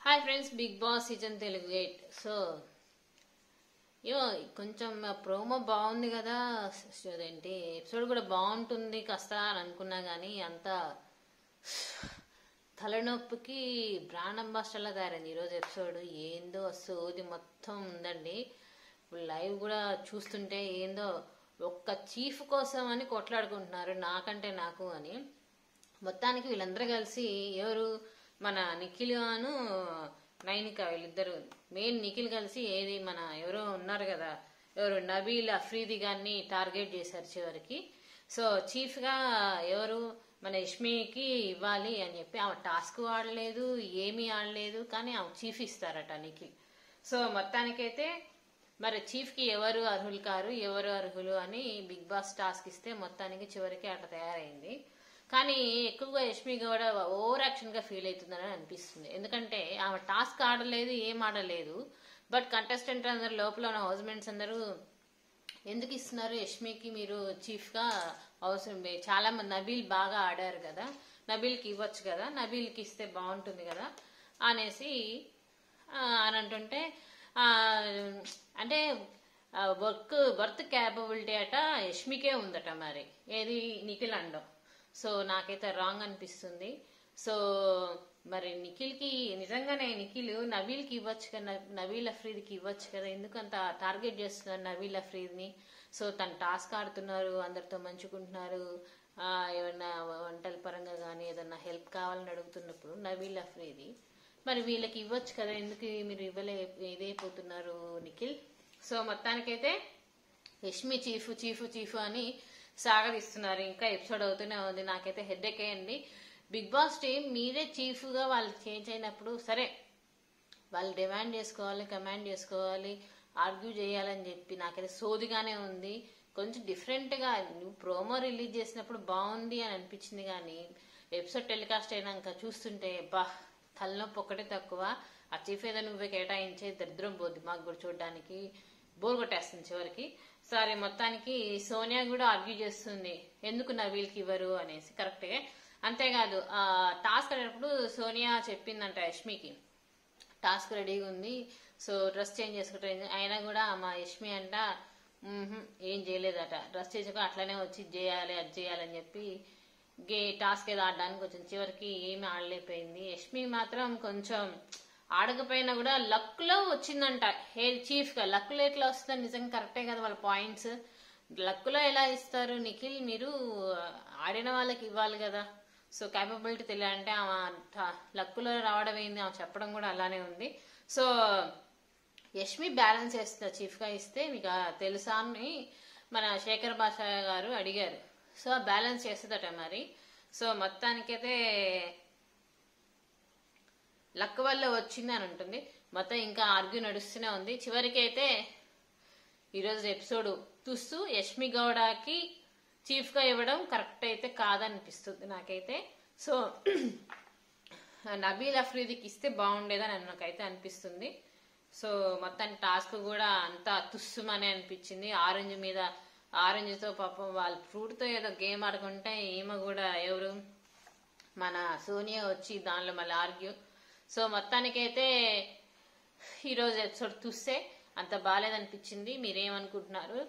Hi friends, Bigg Boss season Telugu 8. So కొంచెం promo బాగుంది కదా, ఏంటి ఎపిసోడ్ కూడా బాగుంటుంది కాస్త అని అనుకున్నా కానీ అంత తలనొప్పికి బ్రాండ్ అంబాసిడర్లా తయారైంది ఈరోజు ఎపిసోడ్. ఏందో సోది మొత్తం ఉందండి. ఇప్పుడు లైవ్ కూడా చూస్తుంటే ఏందో ఒక్క చీఫ్ కోసం అని కొట్లాడుకుంటున్నారు, నాకంటే నాకు అని. మొత్తానికి వీళ్ళందరూ కలిసి ఎవరు మన నిఖిల్ గాను నైనిక, వీళ్ళిద్దరు మెయిన్ నిఖిల్ కలిసి ఏది మన ఎవరో ఉన్నారు కదా, ఎవరు నబీల్ అఫ్రీది గారిని టార్గెట్ చేశారు చివరికి. సో చీఫ్ గా ఎవరు మన యష్మికి ఇవ్వాలి అని చెప్పి ఆమె టాస్క్ ఆడలేదు, ఏమీ ఆడలేదు, కానీ ఆమె చీఫ్ ఇస్తారట నిఖిల్. సో మొత్తానికైతే మరి చీఫ్ కి ఎవరు అర్హులు కారు, ఎవరు అర్హులు అని బిగ్ బాస్ టాస్క్ ఇస్తే మొత్తానికి చివరికి అట్లా తయారైంది. కానీ ఎక్కువగా యష్మి గౌడ ఓవర్ యాక్షన్ గా ఫీల్ అవుతుందని అనిపిస్తుంది. ఎందుకంటే ఆమె టాస్క్ ఆడలేదు, ఏం ఆడలేదు. బట్ కంటెస్టెంట్ అందరు లోపల ఉన్న హౌస్ మేట్స్ అందరూ ఎందుకు ఇస్తున్నారు యష్మికి మీరు చీఫ్ గా, అవసరం చాలా మంది నబీల్ బాగా ఆడారు కదా, నబీల్కి ఇవ్వచ్చు కదా, నబీల్కి ఇస్తే బాగుంటుంది కదా అనేసి అని అంటుంటే అంటే వర్త్ క్యాపబిలిటీ అట యష్మికే ఉందట, మరి ఏది నిఖిల్ అండం. సో నాకైతే రాంగ్ అనిపిస్తుంది. సో మరి నిఖిల్ కి నిజంగానే నిఖిల్ నబీల్ కి ఇవ్వచ్చు కదా, నబీల్ అఫ్రీద్కి ఇవ్వచ్చు కదా, ఎందుకంత టార్గెట్ చేస్తున్నారు నబీల్ అఫ్రీద్ని. సో తను టాస్క్ ఆడుతున్నారు, అందరితో మంచుకుంటున్నారు, ఏమన్నా వంటల పరంగా కానీ ఏదన్నా హెల్ప్ కావాలని అడుగుతున్నప్పుడు నబీల్ అఫ్రీది మరి వీళ్ళకి ఇవ్వచ్చు కదా, ఎందుకు మీరు ఇదైపోతున్నారు నిఖిల్. సో మొత్తానికైతే యష్మి చీఫ్ చీఫ్ చీఫ్ అని సాగరిస్తున్నారు. ఇంకా ఎపిసోడ్ అవుతూనే ఉంది. నాకైతే హెడ్ఏక్ అయ్యండి. బిగ్ బాస్ టీం మీరే చీఫ్ గా వాళ్ళు చేంజ్ అయినప్పుడు సరే వాళ్ళు డిమాండ్ చేసుకోవాలి, కమాండ్ చేసుకోవాలి, ఆర్గ్యూ చేయాలని చెప్పి నాకైతే సోదిగానే ఉంది. కొంచెం డిఫరెంట్ గా నువ్వు ప్రోమో రిలీజ్ చేసినప్పుడు బాగుంది అని అనిపించింది, కానీ ఎపిసోడ్ టెలికాస్ట్ అయినాక చూస్తుంటే తలనొప్పి ఒక్కటే తక్కువ. ఆ చీఫ్ ఏదో నువ్వే కేటాయించే దరిద్రం పోద్ది, మాకు కూడా చూడడానికి బోర్ కొట్టేస్తుంది చివరికి. సరే మొత్తానికి సోనియా కూడా ఆర్గ్యూ చేస్తుంది ఎందుకు నబీల్కి ఇవ్వరు అనేసి. కరెక్టే. అంతేకాదు టాస్క్ అనేటప్పుడు సోనియా చెప్పిందంట యష్మికి టాస్క్ రెడీగా ఉంది, సో డ్రెస్ చేంజ్ చేసుకుంటే, అయినా కూడా మా యష్మి అంట ఏం చేయలేదట, డ్రెస్ చేసుకుని అట్లనే వచ్చి చేయాలి అది చేయాలని చెప్పి టాస్క్ ఏదో ఆడడానికి వచ్చింది. చివరికి ఏమి ఆడలేకపోయింది. యష్మి మాత్రం కొంచెం ఆడకపోయినా కూడా లక్ లో వచ్చిందంట చీఫ్ గా. లక్ లో ఎట్లా వస్తుందని నిజంగా కరెక్టే కదా, వాళ్ళ పాయింట్స్ లక్ లో ఎలా ఇస్తారు నిఖిల్, మీరు ఆడిన వాళ్ళకి ఇవ్వాలి కదా. సో క్యాపబిలిటీ తెలియాలంటే ఆమె లక్ లో రావడం ఏంది, ఆమె చెప్పడం కూడా అలానే ఉంది. సో యష్మి బ్యాలెన్స్ చేస్తుంది చీఫ్ గా ఇస్తే, మీకు తెలుసా అని మన శేఖర్ భాష గారు అడిగారు. సో బ్యాలెన్స్ చేస్తుందట మరి. సో మొత్తానికైతే లక్ వల్ల వచ్చింది అని ఉంటుంది. మొత్తం ఇంకా ఆర్గ్యూ నడుస్తూనే ఉంది. చివరికి అయితే ఈరోజు ఎపిసోడ్ చూస్తూ యష్మి గౌడకి చీఫ్ గా ఇవ్వడం కరెక్ట్ అయితే కాదనిపిస్తుంది నాకైతే. సో నబీల్ అఫ్రీదికి ఇస్తే బాగుండేదని నాకైతే అనిపిస్తుంది. సో మొత్తానికి టాస్క్ కూడా అంతా తుస్సుమని అనిపించింది. ఆరెంజ్ తో పాపం వాళ్ళ ఫ్రూట్ తో ఏదో గేమ్ ఆడుకుంటే ఈమె కూడా ఎవరు మన సోనియా వచ్చి దానిలో మళ్ళీ ఆర్గ్యూ. సో మొత్తానికైతే ఈరోజు ఎపిసోడ్ చూస్తే అంత బాగాలేదనిపించింది. మీరేమనుకుంటున్నారు?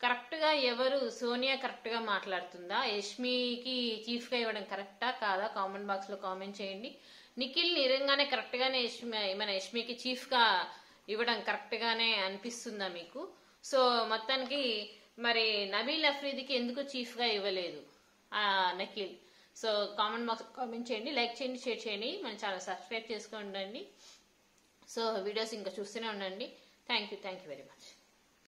కరెక్ట్ గా ఎవరు సోనియా కరెక్ట్ గా మాట్లాడుతుందా, యష్మికి చీఫ్ గా ఇవ్వడం కరెక్టా కాదా కామెంట్ బాక్స్ లో కామెంట్ చేయండి. నిఖిల్ నిజంగానే కరెక్ట్ గానే మన యష్మికి చీఫ్ గా ఇవ్వడం కరెక్ట్ గానే అనిపిస్తుందా మీకు? సో మొత్తానికి మరి నబీల్ అఫ్రీదికి ఎందుకు చీఫ్ గా ఇవ్వలేదు Nikhil? So comment box comment చేయండి, లైక్ చేయండి, షేర్ చేయండి, మన ఛానల్ సబ్స్క్రైబ్ చేసుకోండి. సో వీడియోస్ ఇంకా చూస్తూనే ఉండండి. Thank you very much.